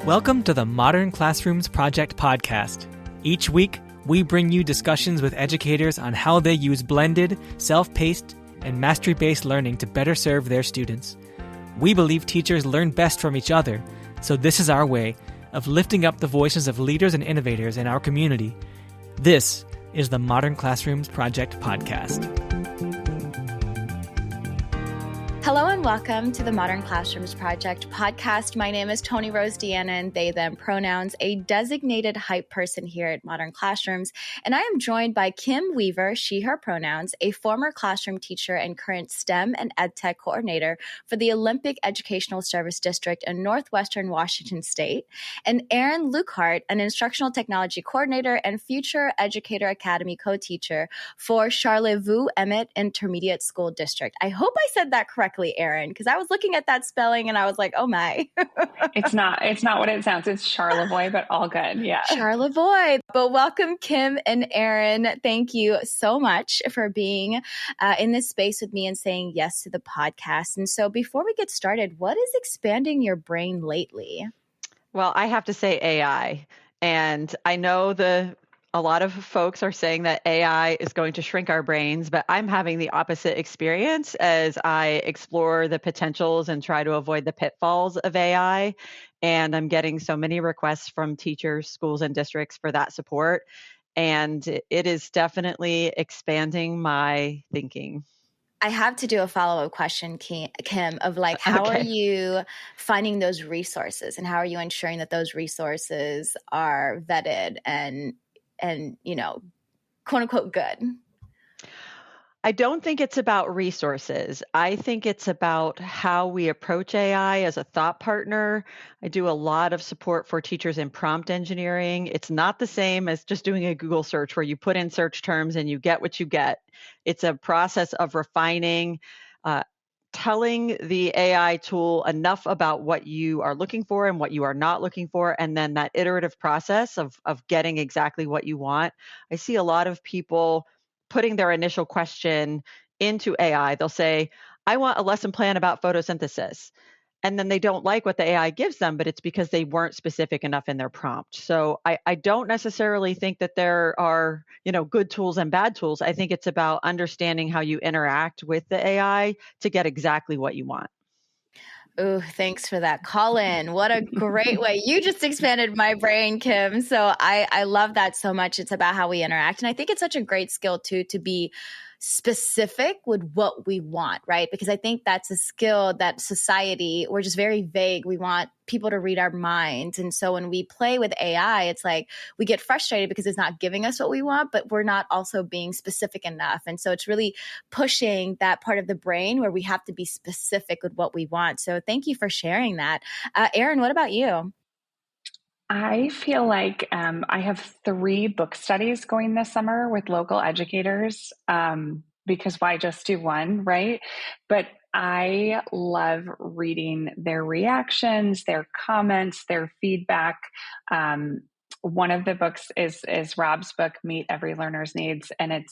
Welcome to the Modern Classrooms Project podcast. Each week, we bring you discussions with educators on how they use blended, self-paced, and mastery-based learning to better serve their students. We believe teachers learn best from each other, so this is our way of lifting up the voices of leaders and innovators in our community. This is the Modern Classrooms Project podcast. Hello and welcome to the Modern Classrooms Project podcast. My name is Tony Rose Deanna, they, them pronouns, a designated hype person here at Modern Classrooms. And I am joined by Kim Weaver, she, her pronouns, a former classroom teacher and current STEM and EdTech coordinator for the Olympic Educational Service District in Northwestern Washington State, and Erin.Luckhardt, an instructional technology coordinator and future Educator Academy co-teacher for Charlevoix-Emmett Intermediate School District. I hope I said that correctly, Erin, because I was looking at that spelling and I was like, oh my. It's not what it sounds. It's Charlevoix, but all good. Yeah. Charlevoix. But welcome, Kim and Erin. Thank you so much for being in this space with me and saying yes to the podcast. And so before we get started, what is expanding your brain lately? Well, I have to say AI. And I know a lot of folks are saying that AI is going to shrink our brains, but I'm having the opposite experience as I explore the potentials and try to avoid the pitfalls of AI. And I'm getting so many requests from teachers, schools, and districts for that support. And it is definitely expanding my thinking. I have to do a follow-up question, Kim, of like, how are you finding those resources and how are you ensuring that those resources are vetted and you know, quote unquote, good? I don't think it's about resources. I think it's about how we approach AI as a thought partner. I do a lot of support for teachers in prompt engineering. It's not the same as just doing a Google search where you put in search terms and you get what you get. It's a process of refining, telling the AI tool enough about what you are looking for and what you are not looking for, and then that iterative process of getting exactly what you want. I see a lot of people putting their initial question into AI. They'll say, I want a lesson plan about photosynthesis. And then they don't like what the AI gives them, but it's because they weren't specific enough in their prompt. So I don't necessarily think that there are, good tools and bad tools. I think it's about understanding how you interact with the AI to get exactly what you want. Oh, thanks for that, Colin. What a great way. You just expanded my brain, Kim. So I love that so much. It's about how we interact. And I think it's such a great skill too, to be specific with what we want, right? Because I think that's a skill that society, we're just very vague. We want people to read our minds. And so when we play with AI, it's like we get frustrated because it's not giving us what we want, but we're not also being specific enough. And so it's really pushing that part of the brain where we have to be specific with what we want. So thank you for sharing that. Erin, what about you? I feel like I have 3 book studies going this summer with local educators because why just do one, right? But I love reading their reactions, their comments, their feedback. One of the books is Rob's book, Meet Every Learner's Needs. And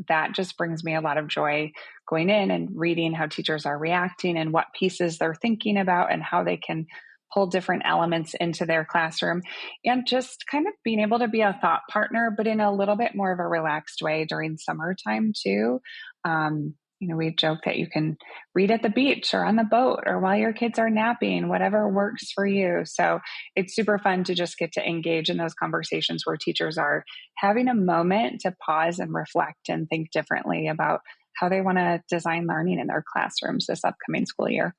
that just brings me a lot of joy going in and reading how teachers are reacting and what pieces they're thinking about and how they can pull different elements into their classroom, and just kind of being able to be a thought partner, but in a little bit more of a relaxed way during summertime too. We joke that you can read at the beach or on the boat or while your kids are napping, whatever works for you. So it's super fun to just get to engage in those conversations where teachers are having a moment to pause and reflect and think differently about how they want to design learning in their classrooms this upcoming school year.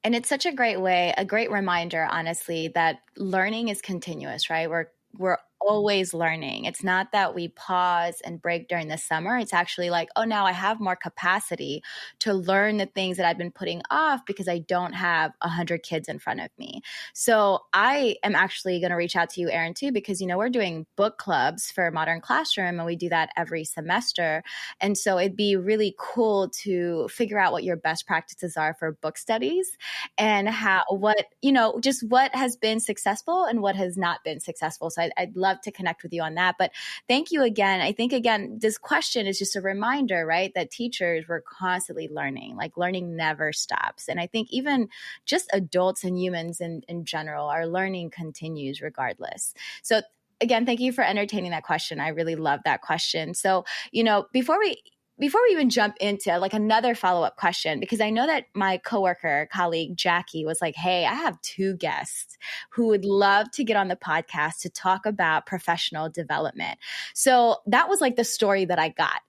And it's such a great way, a great reminder, honestly, that learning is continuous, right? We're always learning. It's not that we pause and break during the summer. It's actually like, oh, now I have more capacity to learn the things that I've been putting off because I don't have 100 kids in front of me. So I am actually going to reach out to you, Erin, too, because, we're doing book clubs for Modern Classroom and we do that every semester. And so it'd be really cool to figure out what your best practices are for book studies and what has been successful and what has not been successful. So I'd love love to connect with you on that. But thank you again. I think, again, this question is just a reminder, right, that teachers were constantly learning, like learning never stops. And I think even just adults and humans in general, our learning continues regardless. So again, thank you for entertaining that question. I really love that question. So, before we even jump into like another follow-up question, because I know that my coworker, colleague Jackie was like, hey, I have 2 guests who would love to get on the podcast to talk about professional development. So that was like the story that I got.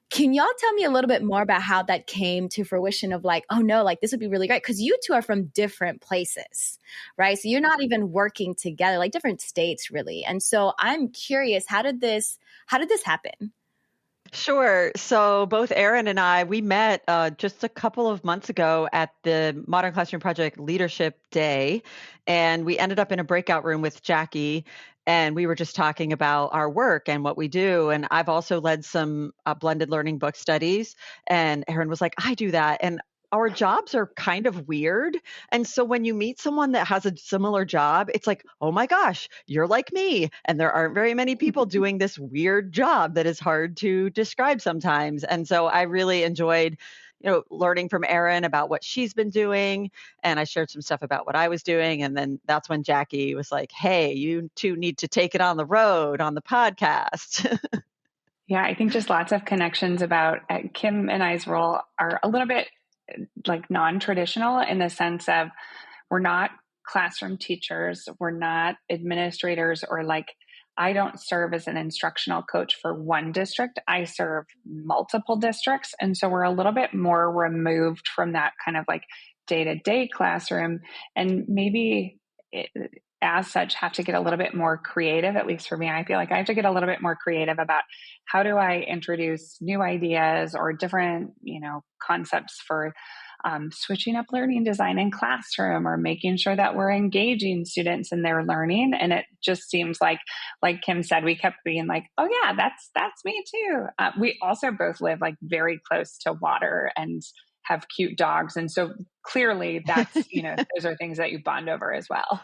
Can y'all tell me a little bit more about how that came to fruition of like, oh no, like this would be really great? Because you two are from different places, right? So you're not even working together, like different states really. And so I'm curious, how did this happen? Sure. So both Erin and I, we met just a couple of months ago at the Modern Classroom Project Leadership Day, and we ended up in a breakout room with Jackie, and we were just talking about our work and what we do. And I've also led some blended learning book studies, and Erin was like, I do that. And our jobs are kind of weird. And so when you meet someone that has a similar job, it's like, oh my gosh, you're like me. And there aren't very many people doing this weird job that is hard to describe sometimes. And so I really enjoyed, learning from Erin about what she's been doing. And I shared some stuff about what I was doing. And then that's when Jackie was like, hey, you two need to take it on the road on the podcast. Yeah, I think just lots of connections about Kim and I's role are a little bit like non-traditional in the sense of we're not classroom teachers, we're not administrators, or like I don't serve as an instructional coach for one district. I serve multiple districts. And so we're a little bit more removed from that kind of like day-to-day classroom, and maybe as such have to get a little bit more creative. At least for me, I feel like I have to get a little bit more creative about how do I introduce new ideas or different, concepts for switching up learning design in classroom, or making sure that we're engaging students in their learning. And it just seems like Kim said, we kept being like, oh yeah, that's me too. We also both live like very close to water and have cute dogs. And so clearly that's, those are things that you bond over as well.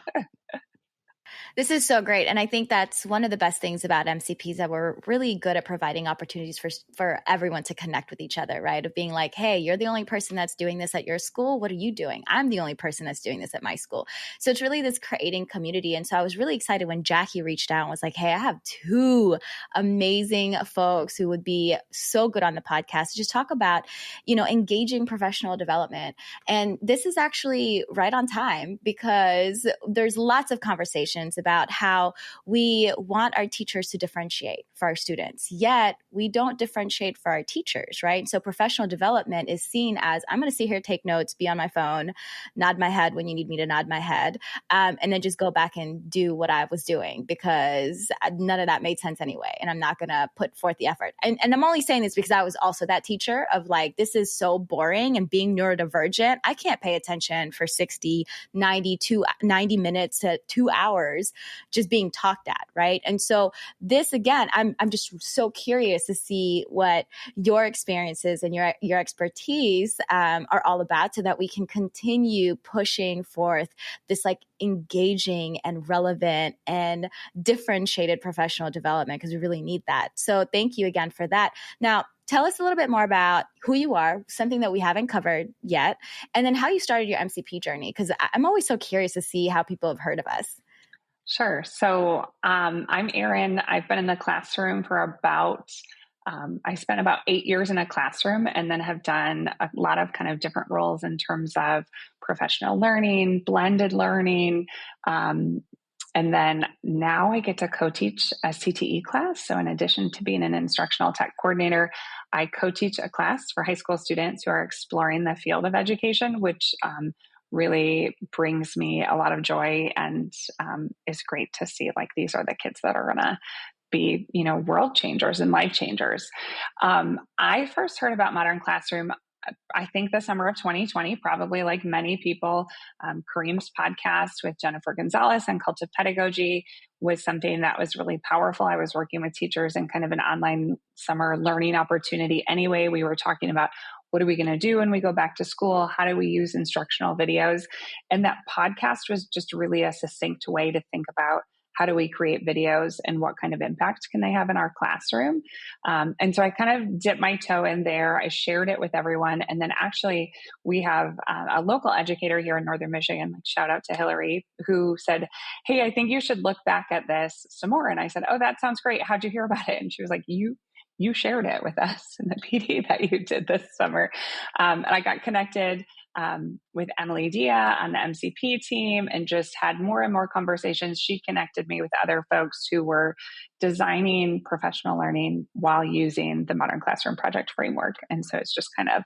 This is so great. And I think that's one of the best things about MCPs, that we're really good at providing opportunities for everyone to connect with each other, right? Of being like, hey, you're the only person that's doing this at your school. What are you doing? I'm the only person that's doing this at my school. So it's really this creating community. And so I was really excited when Jackie reached out and was like, hey, I have 2 amazing folks who would be so good on the podcast to just talk about, engaging professional development. And this is actually right on time, because there's lots of conversations about how we want our teachers to differentiate for our students, yet we don't differentiate for our teachers, right? So professional development is seen as, I'm going to sit here, take notes, be on my phone, nod my head when you need me to nod my head, and then just go back and do what I was doing, because none of that made sense anyway, and I'm not going to put forth the effort. And I'm only saying this because I was also that teacher of like, this is so boring, and being neurodivergent, I can't pay attention for 60, 90 minutes to 2 hours just being talked at, right? And so this, again, I'm just so curious to see what your experiences and your expertise are all about, so that we can continue pushing forth this like engaging and relevant and differentiated professional development, because we really need that. So thank you again for that. Now, tell us a little bit more about who you are, something that we haven't covered yet, and then how you started your MCP journey, because I'm always so curious to see how people have heard of us. Sure. So I'm Erin. I've been in the classroom for I spent about 8 years in a classroom, and then have done a lot of kind of different roles in terms of professional learning, blended learning. And then now I get to co-teach a CTE class. So in addition to being an instructional tech coordinator, I co-teach a class for high school students who are exploring the field of education, which really brings me a lot of joy, and is great to see like these are the kids that are going to be, world changers and life changers. I first heard about Modern Classroom, I think the summer of 2020, probably like many people. Kareem's podcast with Jennifer Gonzalez and Cult of Pedagogy was something that was really powerful. I was working with teachers in kind of an online summer learning opportunity anyway. We were talking about, what are we going to do when we go back to school? How do we use instructional videos? And that podcast was just really a succinct way to think about how do we create videos and what kind of impact can they have in our classroom? And so I kind of dipped my toe in there. I shared it with everyone. And then actually we have a local educator here in Northern Michigan, like shout out to Hillary, who said, hey, I think you should look back at this some more. And I said, oh, that sounds great. How'd you hear about it? And she was like, you shared it with us in the PD that you did this summer. And I got connected with Emily Dia on the MCP team and just had more and more conversations. She connected me with other folks who were designing professional learning while using the Modern Classroom Project framework. And so it's just kind of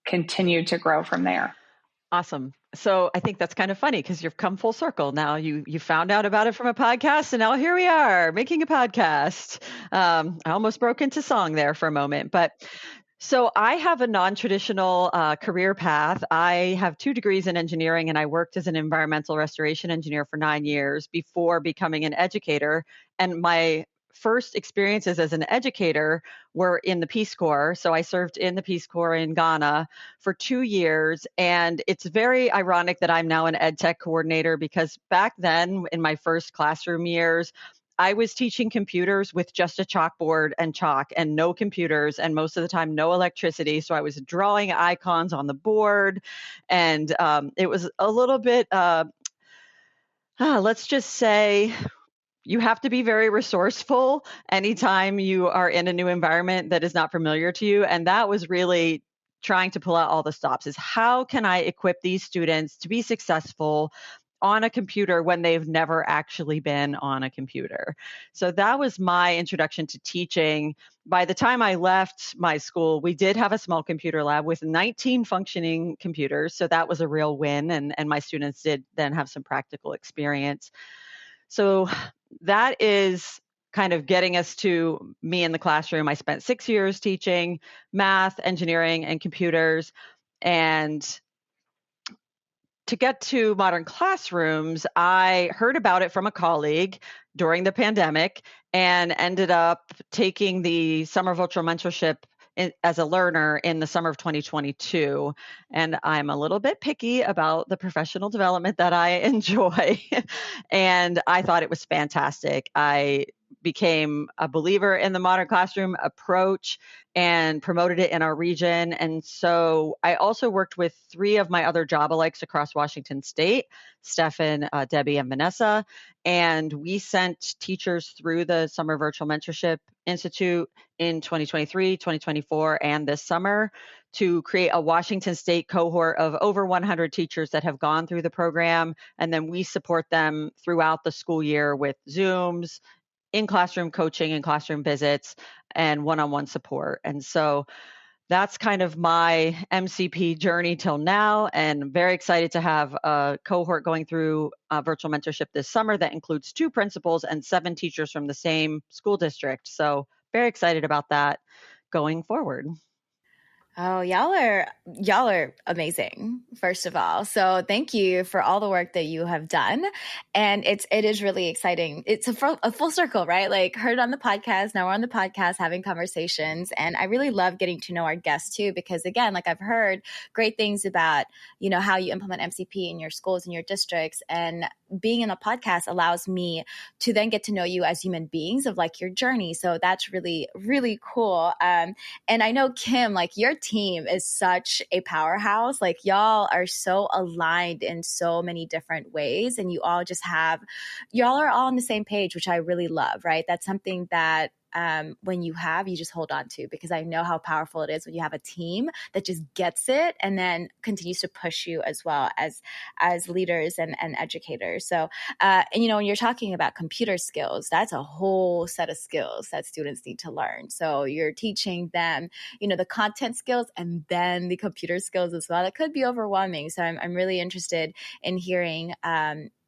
continued to grow from there. Awesome. So I think that's kind of funny because you've come full circle. Now you found out about it from a podcast, and now here we are making a podcast. I almost broke into song there for a moment, but so I have a non-traditional career path. I have 2 degrees in engineering, and I worked as an environmental restoration engineer for 9 years before becoming an educator. And my first experiences as an educator were in the Peace Corps. So I served in the Peace Corps in Ghana for 2 years. And it's very ironic that I'm now an ed tech coordinator, because back then in my first classroom years, I was teaching computers with just a chalkboard and chalk and no computers, and most of the time no electricity. So I was drawing icons on the board, and it was a little bit, let's just say, you have to be very resourceful anytime you are in a new environment that is not familiar to you. And that was really trying to pull out all the stops, is how can I equip these students to be successful on a computer when they've never actually been on a computer. So that was my introduction to teaching. By the time I left my school, we did have a small computer lab with 19 functioning computers. So that was a real win. And my students did then have some practical experience. So that is kind of getting us to me in the classroom. I spent 6 years teaching math, engineering, and computers. And to get to Modern Classrooms, I heard about it from a colleague during the pandemic and ended up taking the summer virtual mentorship as a learner in the summer of 2022. And I'm a little bit picky about the professional development that I enjoy. And I thought it was fantastic. I became a believer in the Modern Classroom approach and promoted it in our region. And so I also worked with 3 of my other job alikes across Washington State, Stefan, Debbie, and Vanessa. And we sent teachers through the Summer Virtual Mentorship Institute in 2023, 2024, and this summer to create a Washington State cohort of over 100 teachers that have gone through the program. And then we support them throughout the school year with Zooms, in-classroom coaching and classroom visits, and one-on-one support. And so that's kind of my MCP journey till now, and very excited to have a cohort going through virtual mentorship this summer that includes 2 principals and 7 teachers from the same school district. So very excited about that going forward. Oh, y'all are amazing, first of all. So thank you for all the work that you have done. And it is really exciting. It's a full circle, right? Like, heard on the podcast. Now we're on the podcast having conversations. And I really love getting to know our guests too, because again, like, I've heard great things about, how you implement MCP in your schools and your districts. And being in a podcast allows me to then get to know you as human beings of like your journey. So that's really, really cool. And I know, Kim, like, your team is such a powerhouse. Like, y'all are so aligned in so many different ways, and y'all are all on the same page, which I really love, right? That's something that when you just hold on to, because I know how powerful it is when you have a team that just gets it and then continues to push you as well as leaders and educators. So, when you're talking about computer skills, that's a whole set of skills that students need to learn. So you're teaching them, the content skills and then the computer skills as well. That could be overwhelming. So I'm really interested in hearing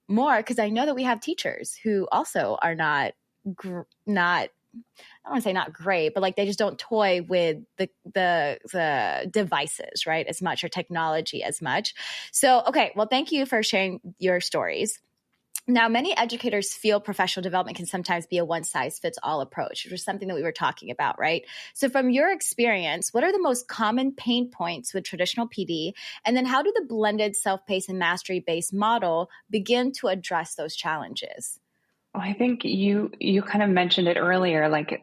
more, because I know that we have teachers who also are not I don't want to say not great, but like, they just don't toy with the devices, right, as much, or technology as much. So, okay, well, thank you for sharing your stories. Now, many educators feel professional development can sometimes be a one-size-fits-all approach, which is something that we were talking about, right? So from your experience, what are the most common pain points with traditional PD? And then how do the blended self-paced and mastery-based model begin to address those challenges? I think you kind of mentioned it earlier, like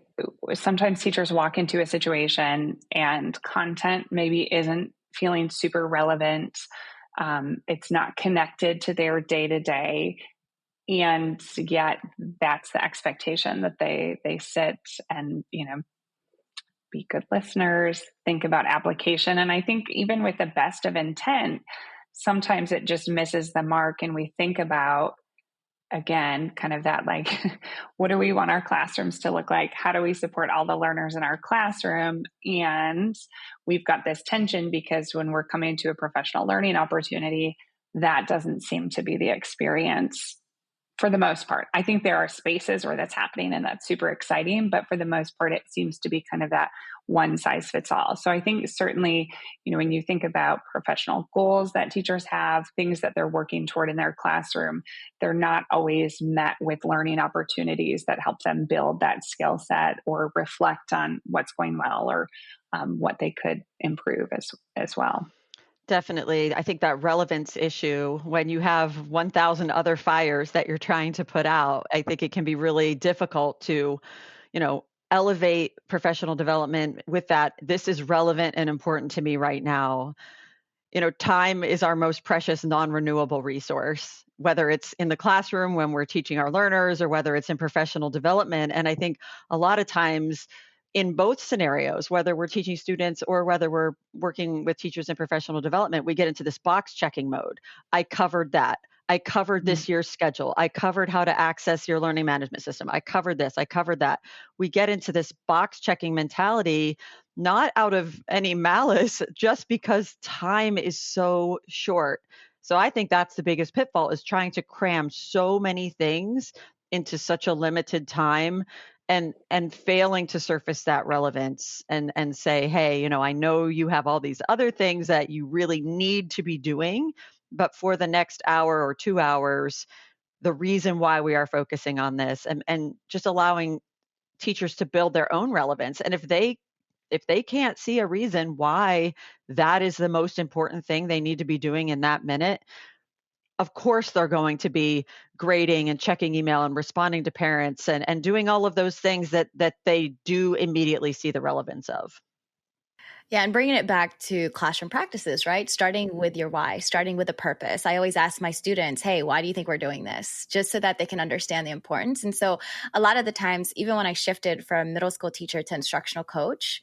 sometimes teachers walk into a situation and content maybe isn't feeling super relevant. It's not connected to their day to day, and yet that's the expectation that they sit and be good listeners, think about application. And I think even with the best of intent, sometimes it just misses the mark, and we think about, again, kind of that like, what do we want our classrooms to look like? How do we support all the learners in our classroom? And we've got this tension because when we're coming to a professional learning opportunity, that doesn't seem to be the experience for the most part. I think there are spaces where that's happening and that's super exciting, but for the most part, it seems to be kind of that one size fits all. So I think certainly, when you think about professional goals that teachers have, things that they're working toward in their classroom, they're not always met with learning opportunities that help them build that skill set or reflect on what's going well or what they could improve as well. Definitely. I think that relevance issue, when you have 1,000 other fires that you're trying to put out, I think it can be really difficult to, elevate professional development with that. This is relevant and important to me right now. Time is our most precious non-renewable resource, whether it's in the classroom when we're teaching our learners or whether it's in professional development. And I think a lot of times in both scenarios, whether we're teaching students or whether we're working with teachers in professional development, we get into this box checking mode. I covered that. I covered this year's schedule. I covered how to access your learning management system. I covered this. I covered that. We get into this box checking mentality, not out of any malice, just because time is so short. So I think that's the biggest pitfall, is trying to cram so many things into such a limited time and failing to surface that relevance and say, hey, I know you have all these other things that you really need to be doing, but for the next hour or 2 hours, the reason why we are focusing on this, and just allowing teachers to build their own relevance. And if they can't see a reason why that is the most important thing they need to be doing in that minute, of course they're going to be grading and checking email and responding to parents and doing all of those things that they do immediately see the relevance of. Yeah, and bringing it back to classroom practices, right? Starting with your why, starting with a purpose. I always ask my students, hey, why do you think we're doing this? Just so that they can understand the importance. And so a lot of the times, even when I shifted from middle school teacher to instructional coach,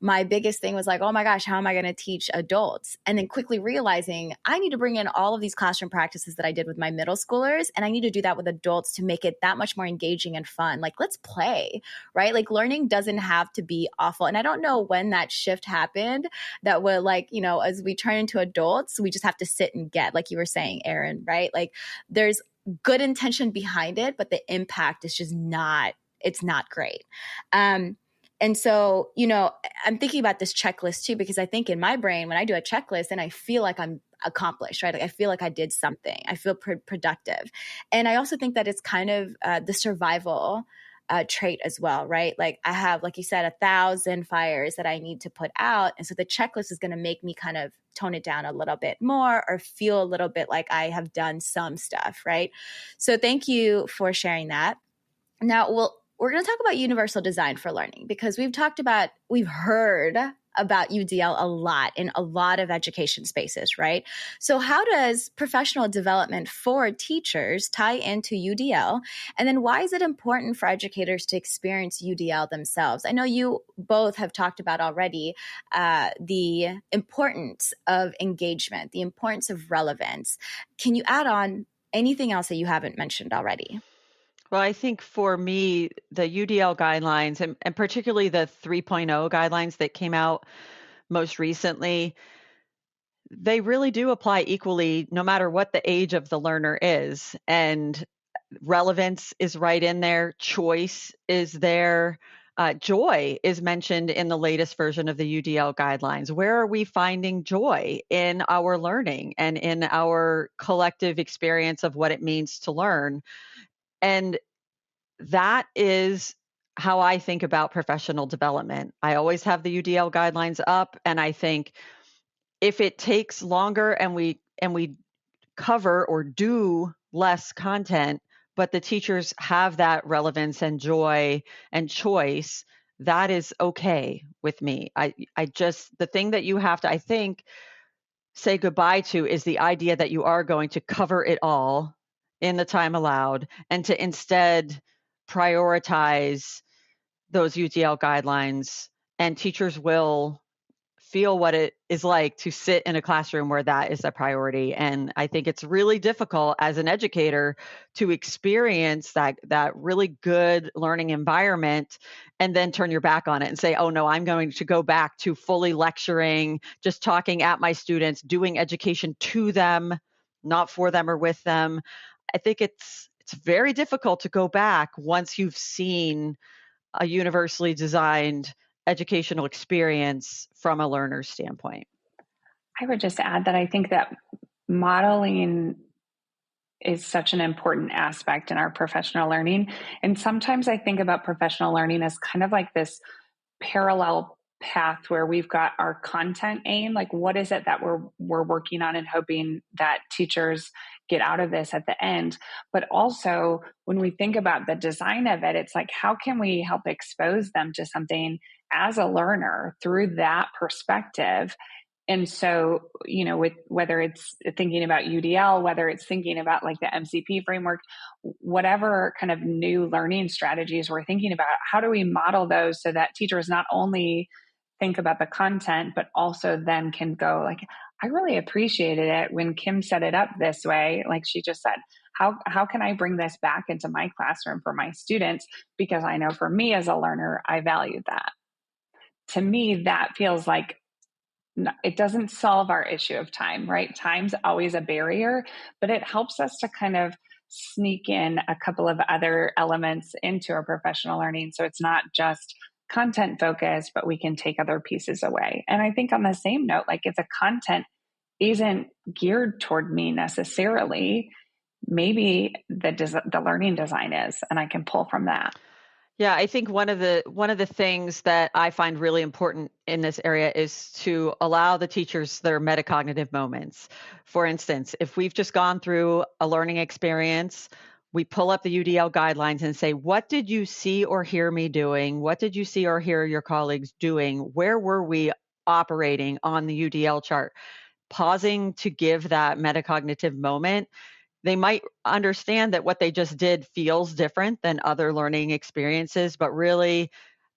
my biggest thing was like, oh my gosh, how am I going to teach adults? And then quickly realizing I need to bring in all of these classroom practices that I did with my middle schoolers, and I need to do that with adults to make it that much more engaging and fun. Like, let's play, right? Like, learning doesn't have to be awful. And I don't know when that shift happened that would, like, as we turn into adults, we just have to sit and get, like you were saying, Erin, right? Like, there's good intention behind it, but the impact is just it's not great. And so, I'm thinking about this checklist too, because I think in my brain, when I do a checklist, and I feel like I'm accomplished, right? Like, I feel like I did something. I feel productive. And I also think that it's kind of the survival trait as well, right? Like, I have, like you said, 1,000 fires that I need to put out. And so the checklist is going to make me kind of tone it down a little bit more or feel a little bit like I have done some stuff, right? So thank you for sharing that. Now, we're going to talk about universal design for learning, because we've heard about UDL a lot in a lot of education spaces, right? So how does professional development for teachers tie into UDL? And then why is it important for educators to experience UDL themselves? I know you both have talked about already the importance of engagement, the importance of relevance. Can you add on anything else that you haven't mentioned already? Well, I think for me, the UDL guidelines, and particularly the 3.0 guidelines that came out most recently, they really do apply equally no matter what the age of the learner is. And relevance is right in there. Choice is there. Joy is mentioned in the latest version of the UDL guidelines. Where are we finding joy in our learning and in our collective experience of what it means to learn? And that is how I think about professional development. I always have the UDL guidelines up, and I think if it takes longer and we cover or do less content, but the teachers have that relevance and joy and choice, that is okay with me. I just, the thing that you have to, I think, say goodbye to is the idea that you are going to cover it all in the time allowed, and to instead prioritize those UDL guidelines, and teachers will feel what it is like to sit in a classroom where that is a priority. And I think it's really difficult as an educator to experience that really good learning environment and then turn your back on it and say, oh no, I'm going to go back to fully lecturing, just talking at my students, doing education to them, not for them or with them. I think it's very difficult to go back once you've seen a universally designed educational experience from a learner's standpoint. I would just add that I think that modeling is such an important aspect in our professional learning. And sometimes I think about professional learning as kind of like this parallel path where we've got our content aim, like what is it that we're working on and hoping that teachers get out of this at the end. But also when we think about the design of it, it's like, how can we help expose them to something as a learner through that perspective? And so, with whether it's thinking about UDL, whether it's thinking about like the MCP framework, whatever kind of new learning strategies we're thinking about, how do we model those so that teachers not only think about the content, but also then can go like, I really appreciated it when Kim set it up this way. Like she just said, how can I bring this back into my classroom for my students? Because I know for me as a learner, I value that. To me, that feels like it doesn't solve our issue of time, right? Time's always a barrier, but it helps us to kind of sneak in a couple of other elements into our professional learning. So it's not just content focused, but we can take other pieces away. And I think on the same note, like if the content isn't geared toward me necessarily, maybe the learning design is, and I can pull from that. Yeah, I think one of the things that I find really important in this area is to allow the teachers their metacognitive moments. For instance, if we've just gone through a learning experience, we pull up the UDL guidelines and say, what did you see or hear me doing? What did you see or hear your colleagues doing? Where were we operating on the UDL chart? Pausing to give that metacognitive moment. They might understand that what they just did feels different than other learning experiences, but really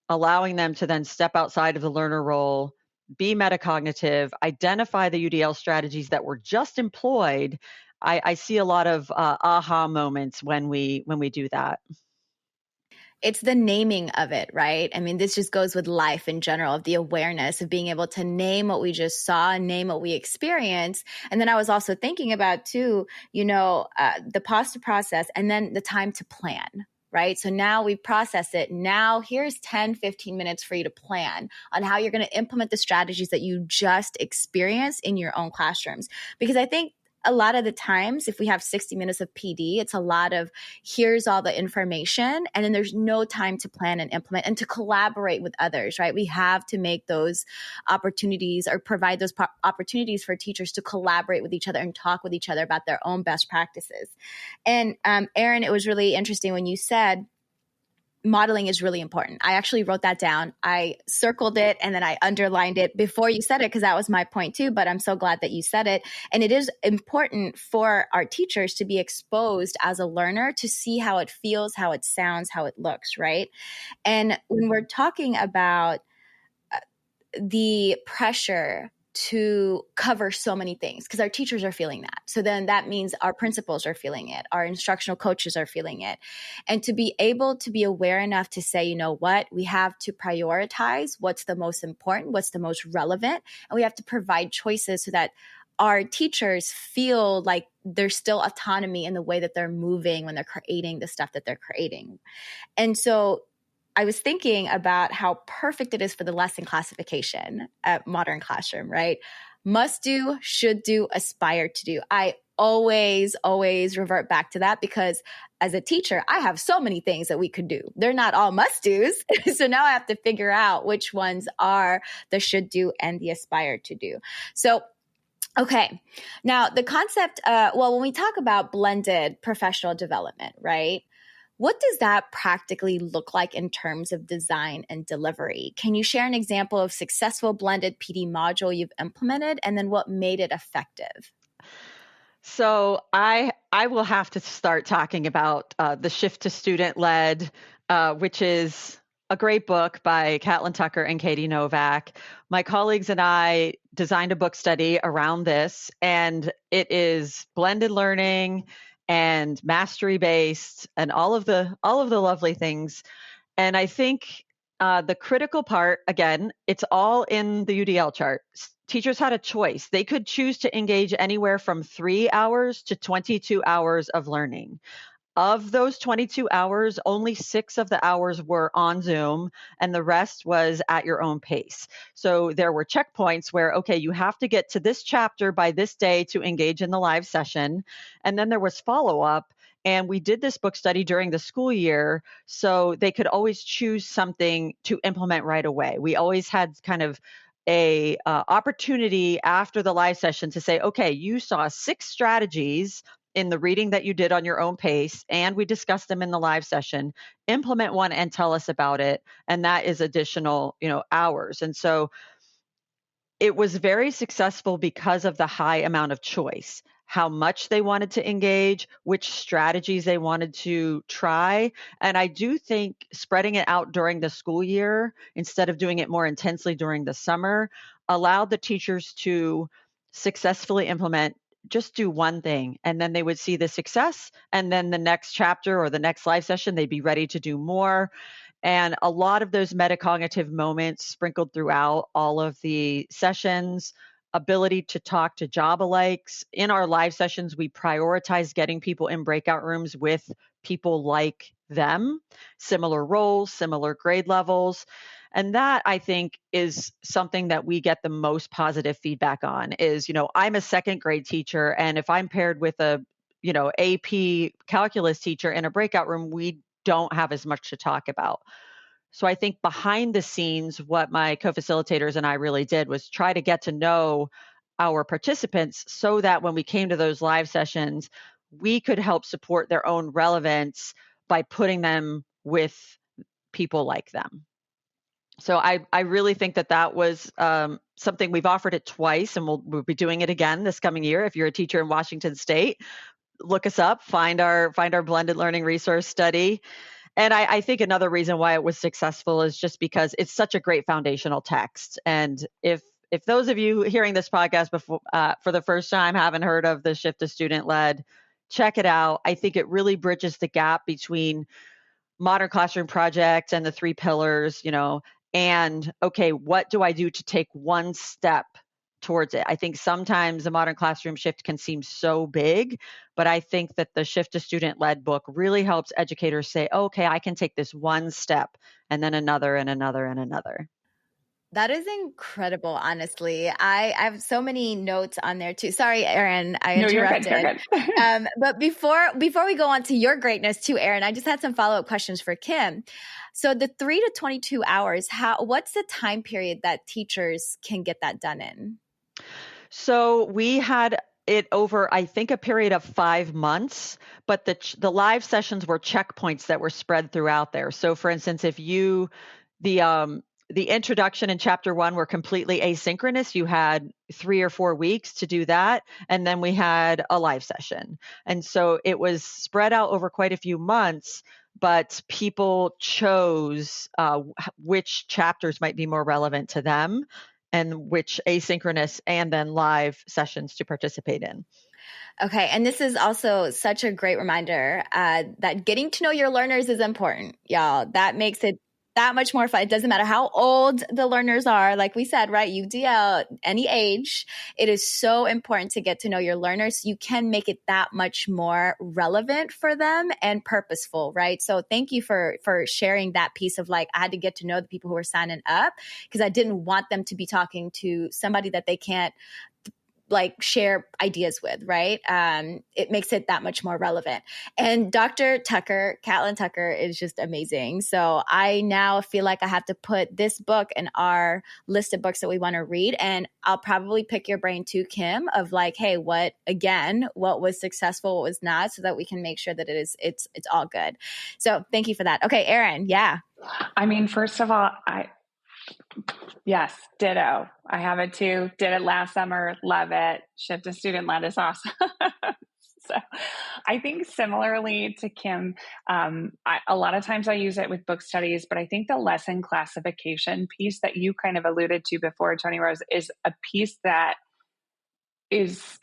allowing them to then step outside of the learner role, be metacognitive, identify the UDL strategies that were just employed. I see a lot of aha moments when we do that. It's the naming of it, right? I mean, this just goes with life in general, of the awareness of being able to name what we just saw, name what we experienced. And then I was also thinking about too, the pause to process and then the time to plan, right? So now we've processed it. Now here's 10, 15 minutes for you to plan on how you're going to implement the strategies that you just experienced in your own classrooms. Because I think a lot of the times, if we have 60 minutes of PD, it's a lot of here's all the information, and then there's no time to plan and implement and to collaborate with others, right? We have to make those opportunities or provide those opportunities for teachers to collaborate with each other and talk with each other about their own best practices. And Erin, it was really interesting when you said modeling is really important. I actually wrote that down. I circled it and then I underlined it before you said it because that was my point too, but I'm so glad that you said it. And it is important for our teachers to be exposed as a learner to see how it feels, how it sounds, how it looks, right? And when we're talking about the pressure to cover so many things, because our teachers are feeling that. So then that means our principals are feeling it. Our instructional coaches are feeling it. And to be able to be aware enough to say, you know what, we have to prioritize what's the most important, what's the most relevant, and we have to provide choices so that our teachers feel like there's still autonomy in the way that they're moving when they're creating the stuff that they're creating. And so I was thinking about how perfect it is for the lesson classification at Modern Classroom, right? Must do, should do, aspire to do. I always revert back to that because as a teacher, I have so many things that we could do. They're not all must do's. So now I have to figure out which ones are the should do and the aspire to do. So Okay. Now, the concept, when we talk about blended professional development, right? What does that practically look like in terms of design and delivery? Can you share an example of successful blended PD module you've implemented and then what made it effective? So I will have to start talking about the Shift to Student Led, which is a great book by Catlin Tucker and Katie Novak. My colleagues and I designed a book study around this, and it is blended learning and mastery based and all of the lovely things. And I think the critical part, again, it's all in the UDL chart. Teachers had a choice. They could choose to engage anywhere from 3 hours to 22 hours of learning. Of those 22 hours, only 6 of the hours were on Zoom, and the rest was at your own pace. So there were checkpoints where, okay, you have to get to this chapter by this day to engage in the live session. And then there was follow-up. And we did this book study during the school year, so they could always choose something to implement right away. We always had kind of a opportunity after the live session to say, okay, you saw 6 strategies in the reading that you did on your own pace, and we discussed them in the live session. Implement one and tell us about it, and that is additional, hours. And so it was very successful because of the high amount of choice, how much they wanted to engage, which strategies they wanted to try. And I do think spreading it out during the school year instead of doing it more intensely during the summer allowed the teachers to successfully implement, just do one thing, and then they would see the success, and then the next chapter or the next live session they'd be ready to do more. And a lot of those metacognitive moments sprinkled throughout all of the sessions, ability to talk to job alikes. In our live sessions, we prioritize getting people in breakout rooms with people like them, similar roles, similar grade levels. And that, I think, is something that we get the most positive feedback on is, I'm a second grade teacher, and if I'm paired with a, AP calculus teacher in a breakout room, we don't have as much to talk about. So I think behind the scenes, what my co-facilitators and I really did was try to get to know our participants so that when we came to those live sessions, we could help support their own relevance by putting them with people like them. So I really think that was something. We've offered it twice, and we'll be doing it again this coming year. If you're a teacher in Washington State, look us up, find our blended learning resource study. And I think another reason why it was successful is just because it's such a great foundational text. And if those of you hearing this podcast before for the first time haven't heard of the Shift to Student Led, check it out. I think it really bridges the gap between Modern Classroom Project and the 3 pillars, and okay, what do I do to take one step towards it? I think sometimes the modern classroom shift can seem so big, but I think that the Shift to Student Led book really helps educators say, okay, I can take this one step and then another and another and another. That is incredible, honestly. I have so many notes on there too. Sorry, Erin, I interrupted. No, you're good. But before we go on to your greatness too, Erin, I just had some follow-up questions for Kim. So the 3 to 22 hours, what's the time period that teachers can get that done in? So we had it over, I think, a period of 5 months, but the live sessions were checkpoints that were spread throughout there. So for instance, if the introduction and chapter 1 were completely asynchronous, you had 3 or 4 weeks to do that. And then we had a live session. And so it was spread out over quite a few months, but people chose which chapters might be more relevant to them and which asynchronous and then live sessions to participate in. Okay. And this is also such a great reminder that getting to know your learners is important, y'all. That makes it that much more fun. It doesn't matter how old the learners are. Like we said, right? UDL, any age, it is so important to get to know your learners. You can make it that much more relevant for them and purposeful, right? So thank you for sharing that piece of I had to get to know the people who were signing up because I didn't want them to be talking to somebody that they can't like share ideas with, right? It makes it that much more relevant. And Dr. Tucker, Catlin Tucker, is just amazing. So I now feel like I have to put this book in our list of books that we want to read. And I'll probably pick your brain too, Kim, of like, hey, what was successful, what was not, so that we can make sure that it's all good. So thank you for that. Okay, Erin. Yeah. I mean, first of all, yes, ditto. I have it too. Did it last summer. Love it. Shift to student led is awesome. So I think similarly to Kim, a lot of times I use it with book studies, but I think the lesson classification piece that you kind of alluded to before, Tony Rose, is a piece that is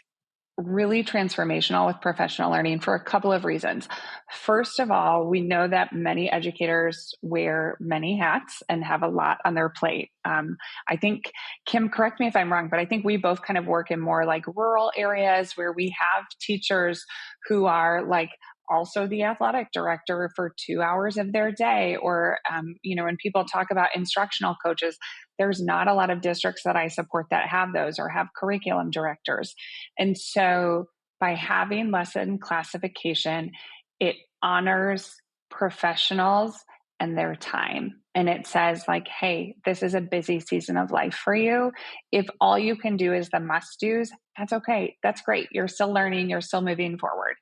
really transformational with professional learning for a couple of reasons. First of all, we know that many educators wear many hats and have a lot on their plate. I think, Kim, correct me if I'm wrong, but I think we both kind of work in more like rural areas where we have teachers who are like also the athletic director for 2 hours of their day. Or, when people talk about instructional coaches, there's not a lot of districts that I support that have those or have curriculum directors. And so by having lesson classification, it honors professionals and their time. And it says like, hey, this is a busy season of life for you. If all you can do is the must-dos, that's okay. That's great. You're still learning. You're still moving forward.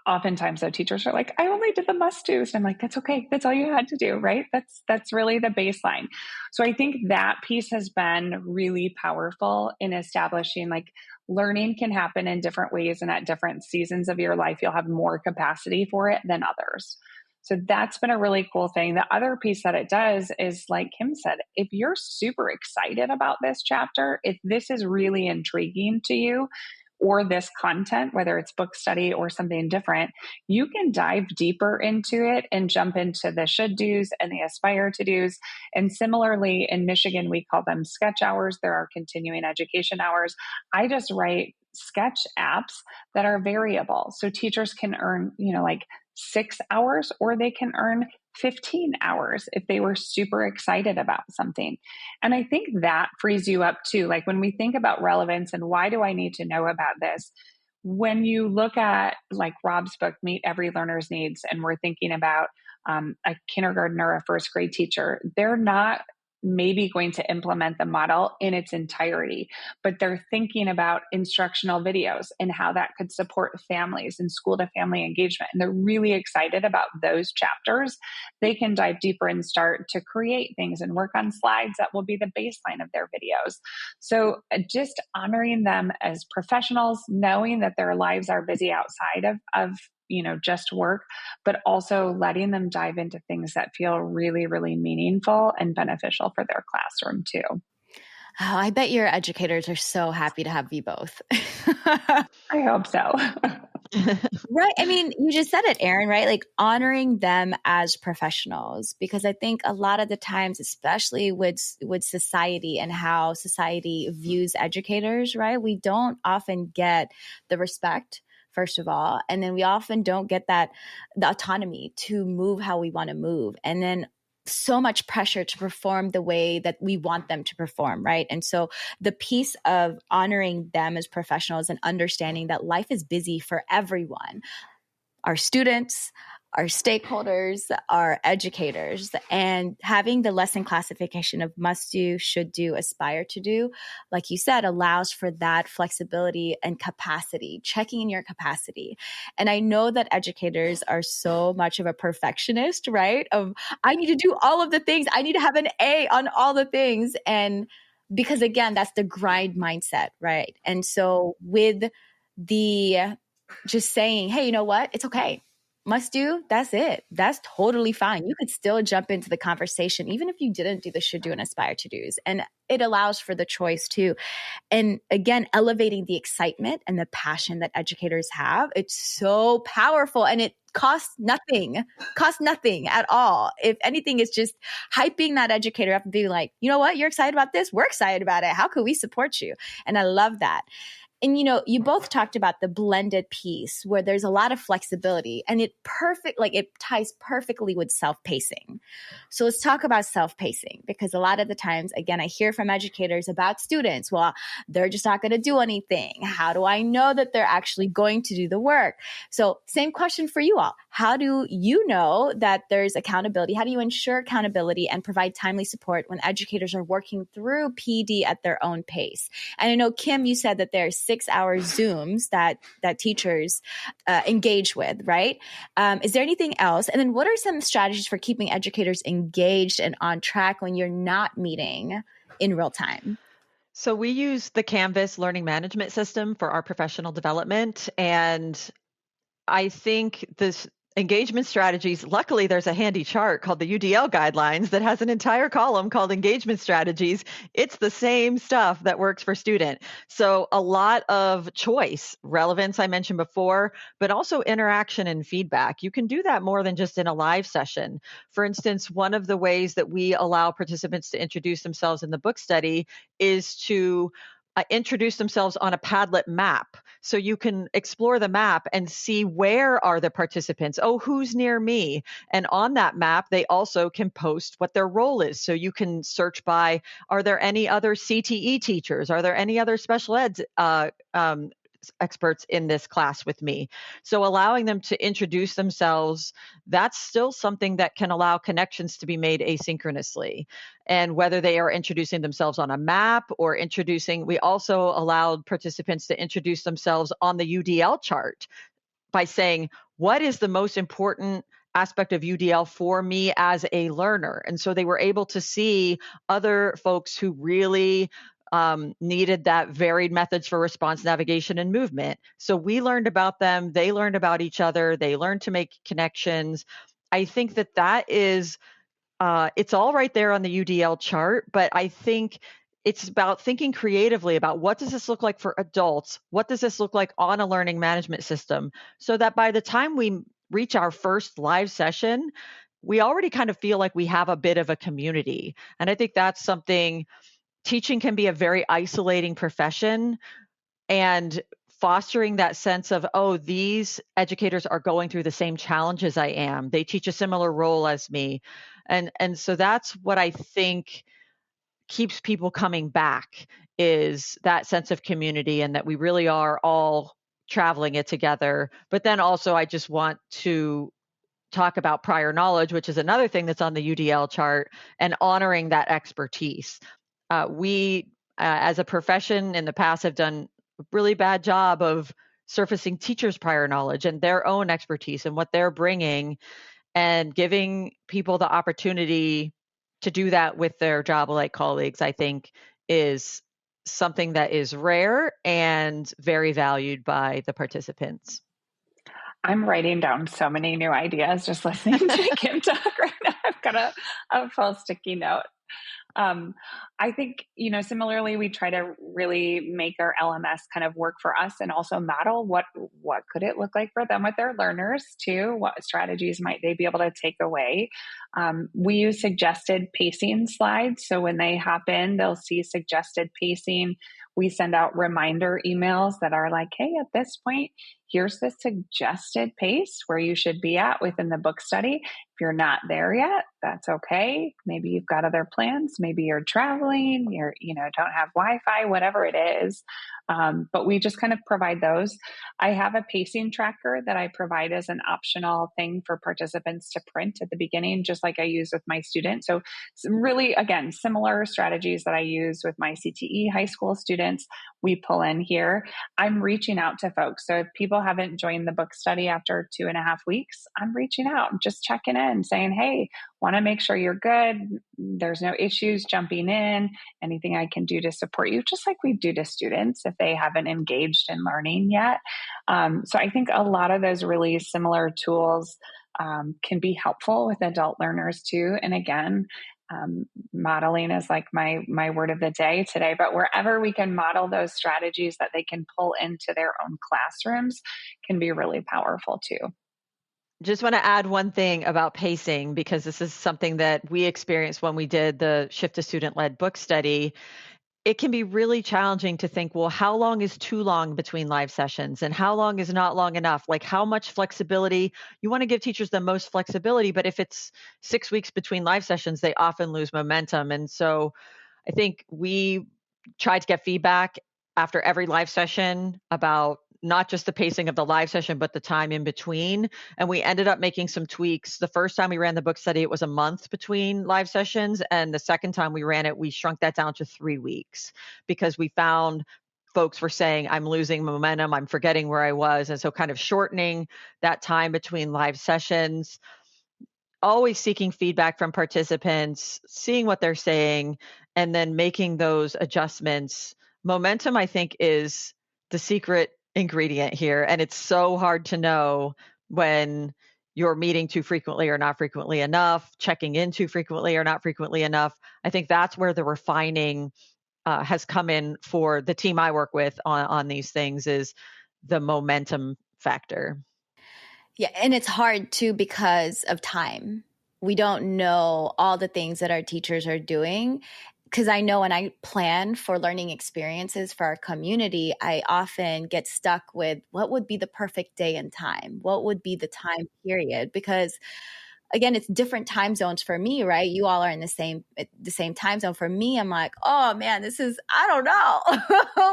Oftentimes though, teachers are like, I only did the must-dos. And I'm like, that's okay. That's all you had to do, right? That's really the baseline. So I think that piece has been really powerful in establishing like learning can happen in different ways, and at different seasons of your life, you'll have more capacity for it than others. So that's been a really cool thing. The other piece that it does is, like Kim said, if you're super excited about this chapter, if this is really intriguing to you, or this content, whether it's book study or something different, you can dive deeper into it and jump into the should do's and the aspire to do's. And similarly, in Michigan, we call them sketch hours. There are continuing education hours. I just write sketch apps that are variable. So teachers can earn, like 6 hours, or they can earn 15 hours if they were super excited about something. And I think that frees you up too. Like when we think about relevance and why do I need to know about this? When you look at like Rob's book, Meet Every Learner's Needs, and we're thinking about a kindergartner, a first grade teacher, they're not maybe going to implement the model in its entirety, but they're thinking about instructional videos and how that could support families and school to family engagement. And they're really excited about those chapters. They can dive deeper and start to create things and work on slides that will be the baseline of their videos. So just honoring them as professionals, knowing that their lives are busy outside of just work, but also letting them dive into things that feel really, really meaningful and beneficial for their classroom too. Oh, I bet your educators are so happy to have you both. I hope so. Right. I mean, you just said it, Erin, right? Like honoring them as professionals, because I think a lot of the times, especially with society and how society views educators, right? We don't often get the respect, first of all. And then we often don't get the autonomy to move how we want to move. And then so much pressure to perform the way that we want them to perform, right? And so the piece of honoring them as professionals and understanding that life is busy for everyone, our students, our stakeholders, our educators, and having the lesson classification of must do, should do, aspire to do, like you said, allows for that flexibility and capacity, checking in your capacity. And I know that educators are so much of a perfectionist, right? Of I need to do all of the things. I need to have an A on all the things. And because again, that's the grind mindset, right? And so with the just saying, hey, you know what? It's okay. Must do, that's it. That's totally fine. You could still jump into the conversation, even if you didn't do the should do and aspire to do's. And it allows for the choice too. And again, elevating the excitement and the passion that educators have. It's so powerful, and it costs nothing at all. If anything, it's just hyping that educator up and being like, you know what? You're excited about this. We're excited about it. How could we support you? And I love that. And, you both talked about the blended piece where there's a lot of flexibility and it ties perfectly with self-pacing. So let's talk about self-pacing, because a lot of the times, again, I hear from educators about students, well, they're just not going to do anything. How do I know that they're actually going to do the work? So same question for you all. How do you know that there's accountability? How do you ensure accountability and provide timely support when educators are working through PD at their own pace? And I know, Kim, you said that there's 6-hour Zooms that teachers engage with, right? Is there anything else? And then what are some strategies for keeping educators engaged and on track when you're not meeting in real time? So we use the Canvas learning management system for our professional development. And I think this engagement strategies, luckily there's a handy chart called the UDL guidelines that has an entire column called engagement strategies. It's the same stuff that works for student. So a lot of choice, relevance I mentioned before, but also interaction and feedback. You can do that more than just in a live session. For instance, one of the ways that we allow participants to introduce themselves in the book study is to introduce themselves on a Padlet map. So you can explore the map and see where are the participants. Oh, who's near me? And on that map, they also can post what their role is. So you can search by, are there any other CTE teachers? Are there any other special ed experts in this class with me? So allowing them to introduce themselves, that's still something that can allow connections to be made asynchronously. And whether they are introducing themselves on a map or we also allowed participants to introduce themselves on the UDL chart by saying, what is the most important aspect of UDL for me as a learner? And so they were able to see other folks who really needed that varied methods for response, navigation, and movement. So we learned about them. They learned about each other. They learned to make connections. I think that is, it's all right there on the UDL chart, but I think it's about thinking creatively about what does this look like for adults? What does this look like on a learning management system? So that by the time we reach our first live session, we already kind of feel like we have a bit of a community. And I think that's something. Teaching can be a very isolating profession, and fostering that sense of, oh, these educators are going through the same challenges I am. They teach a similar role as me. And so that's what I think keeps people coming back, is that sense of community and that we really are all traveling it together. But then also I just want to talk about prior knowledge, which is another thing that's on the UDL chart, and honoring that expertise. We, as a profession in the past, have done a really bad job of surfacing teachers' prior knowledge and their own expertise and what they're bringing, and giving people the opportunity to do that with their job-alike colleagues, I think, is something that is rare and very valued by the participants. I'm writing down so many new ideas just listening to Kim talk right now. I've got a full sticky note. I think, similarly, we try to really make our LMS kind of work for us and also model what could it look like for them with their learners too. What strategies might they be able to take away? We use suggested pacing slides. So when they hop in, they'll see suggested pacing. We send out reminder emails that are like, hey, at this point, here's the suggested pace where you should be at within the book study. If you're not there yet, that's okay. Maybe you've got other plans. Maybe you're traveling, don't have Wi-Fi, whatever it is. But we just kind of provide those. I have a pacing tracker that I provide as an optional thing for participants to print at the beginning, just like I use with my students. So some really, again, similar strategies that I use with my CTE high school students, we pull in here. I'm reaching out to folks. So if people haven't joined the book study after 2.5 weeks, I'm reaching out, just checking in, saying, hey, want to make sure you're good. There's no issues jumping in. Anything I can do to support you, just like we do to students if they haven't engaged in learning yet. So I think a lot of those really similar tools can be helpful with adult learners too. And again, modeling is like my word of the day today, but wherever we can model those strategies that they can pull into their own classrooms can be really powerful too. Just want to add one thing about pacing, because this is something that we experienced when we did the Shift to Student-Led book study. it can be really challenging to think, well, how long is too long between live sessions and how long is not long enough? Like how much flexibility? You want to give teachers the most flexibility, but if it's 6 weeks between live sessions, they often lose momentum. And so I think we tried to get feedback after every live session about not just the pacing of the live session, but the time in between. And we ended up making some tweaks. The first time we ran the book study, it was a month between live sessions. And the second time we ran it, we shrunk that down to 3 weeks because we found folks were saying, I'm losing momentum, I'm forgetting where I was. And so kind of shortening that time between live sessions, always seeking feedback from participants, seeing what they're saying, and then making those adjustments. Momentum, I think, is the secret ingredient here. And it's so hard to know when you're meeting too frequently or not frequently enough, checking in too frequently or not frequently enough. I think that's where the refining has come in for the team I work with on these things, is the momentum factor. Yeah, and it's hard too because of time. We don't know all the things that our teachers are doing. Because I know when I plan for learning experiences for our community, I often get stuck with what would be the perfect day and time? What would be the time period? Because again, it's different time zones for me, right? You all are in the same time zone. For me, I'm like, oh man, I don't know.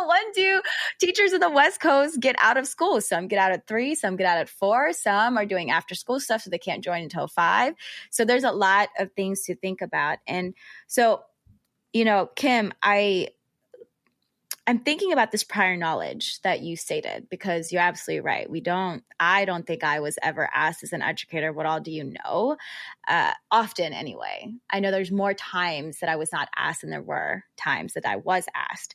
When do teachers in the West Coast get out of school? Some get out at 3, some get out at 4, some are doing after school stuff, so they can't join until 5. So there's a lot of things to think about. And so, Kim, I'm thinking about this prior knowledge that you stated, because you're absolutely right. I don't think I was ever asked as an educator, what all do you know? Often anyway. I know there's more times that I was not asked than there were times that I was asked.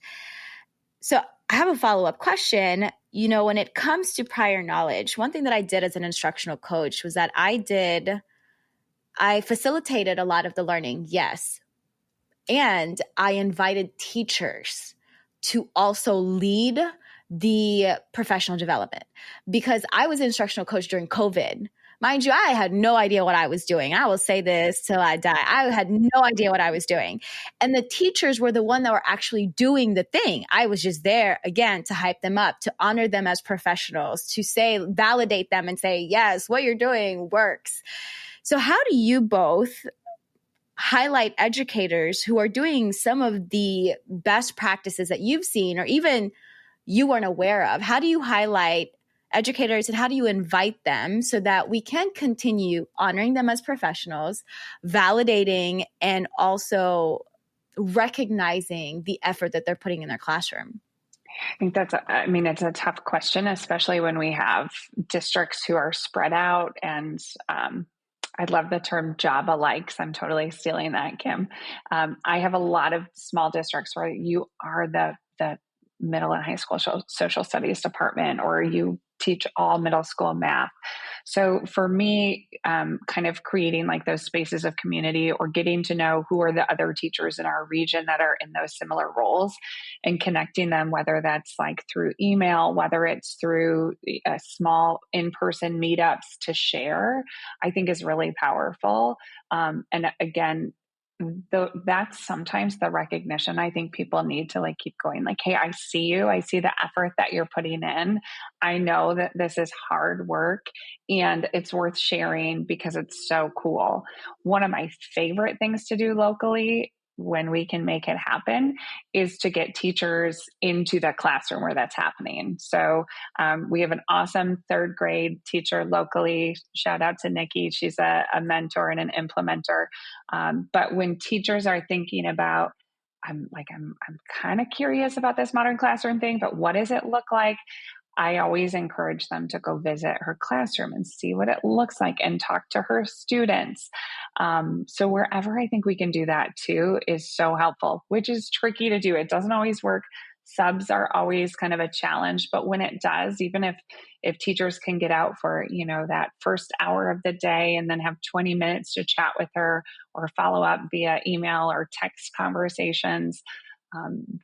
So I have a follow-up question. When it comes to prior knowledge, one thing that I did as an instructional coach was that I facilitated a lot of the learning, yes. And I invited teachers to also lead the professional development, because I was an instructional coach during COVID. Mind you, I had no idea what I was doing. I will say this till I die. I had no idea what I was doing. And the teachers were the one that were actually doing the thing. I was just there, again, to hype them up, to honor them as professionals, to validate them and say, yes, what you're doing works. So how do you both highlight educators who are doing some of the best practices that you've seen or even you weren't aware of? How do you highlight educators and how do you invite them so that we can continue honoring them as professionals, validating, and also recognizing the effort that they're putting in their classroom? I think it's a tough question, especially when we have districts who are spread out. And I love the term job alike. So I'm totally stealing that, Kim. I have a lot of small districts where you are the middle and high school social studies department, or you teach all middle school math. So for me, kind of creating like those spaces of community, or getting to know who are the other teachers in our region that are in those similar roles, and connecting them, whether that's like through email, whether it's through a small in-person meetups to share, I think is really powerful. And again, that's sometimes the recognition I think people need to like keep going. Like, hey, I see you. I see the effort that you're putting in. I know that this is hard work and it's worth sharing because it's so cool. One of my favorite things to do locally, when we can make it happen, is to get teachers into the classroom where that's happening. So we have an awesome 3rd grade teacher locally. Shout out to Nikki. She's a mentor and an implementer. But when teachers are thinking about, I'm kind of curious about this modern classroom thing, but what does it look like? I always encourage them to go visit her classroom and see what it looks like and talk to her students. So wherever I think we can do that too is so helpful, which is tricky to do. It doesn't always work. Subs are always kind of a challenge, but when it does, even if teachers can get out for, that first hour of the day and then have 20 minutes to chat with her or follow up via email or text conversations,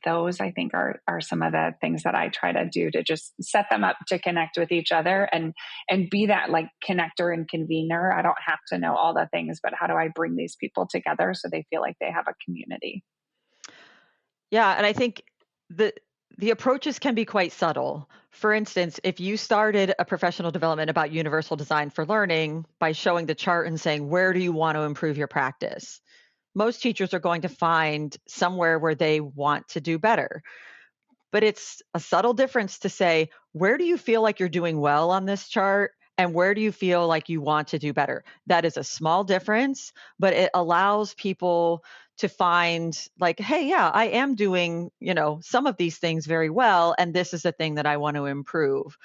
those I think are some of the things that I try to do to just set them up to connect with each other and be that like connector and convener. I don't have to know all the things, but how do I bring these people together so they feel like they have a community? Yeah, and I think the approaches can be quite subtle. For instance, if you started a professional development about universal design for learning by showing the chart and saying, where do you want to improve your practice? Most teachers are going to find somewhere where they want to do better. But it's a subtle difference to say, where do you feel like you're doing well on this chart? And where do you feel like you want to do better? That is a small difference, but it allows people to find like, hey, yeah, I am doing, some of these things very well. And this is the thing that I want to improve.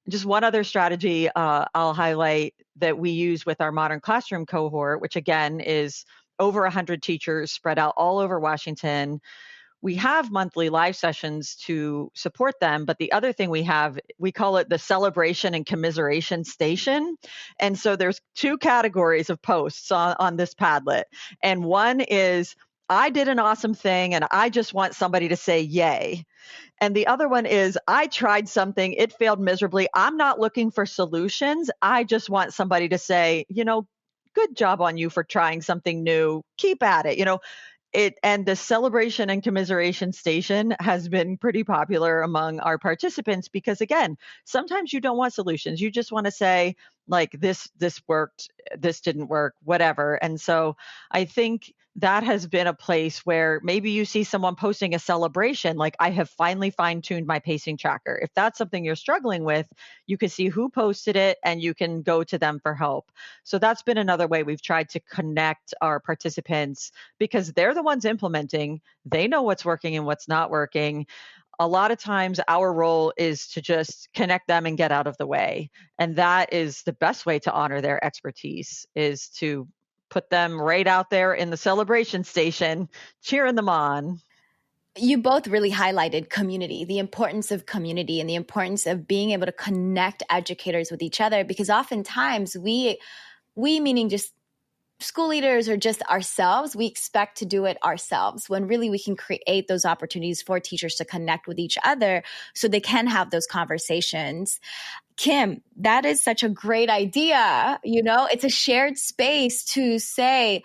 Just one other strategy I'll highlight that we use with our modern classroom cohort, which again is over 100 teachers spread out all over Washington. We have monthly live sessions to support them, but the other thing we have, we call it the celebration and commiseration station. And so there's two categories of posts on this Padlet. And one is, I did an awesome thing and I just want somebody to say yay. And the other one is, I tried something, it failed miserably. I'm not looking for solutions. I just want somebody to say, good job on you for trying something new. Keep at it. And the celebration and commiseration station has been pretty popular among our participants because, again, sometimes you don't want solutions. You just want to say, like, this worked, this didn't work, whatever. And so I think that has been a place where maybe you see someone posting a celebration, like, I have finally fine-tuned my pacing tracker. If that's something you're struggling with, you can see who posted it and you can go to them for help. So that's been another way we've tried to connect our participants because they're the ones implementing. They know what's working and what's not working. A lot of times our role is to just connect them and get out of the way. And that is the best way to honor their expertise, is to put them right out there in the celebration station, cheering them on. You both really highlighted community, the importance of community and the importance of being able to connect educators with each other, because oftentimes we meaning just school leaders or just ourselves, we expect to do it ourselves when really we can create those opportunities for teachers to connect with each other so they can have those conversations. Kim, that is such a great idea. It's a shared space to say,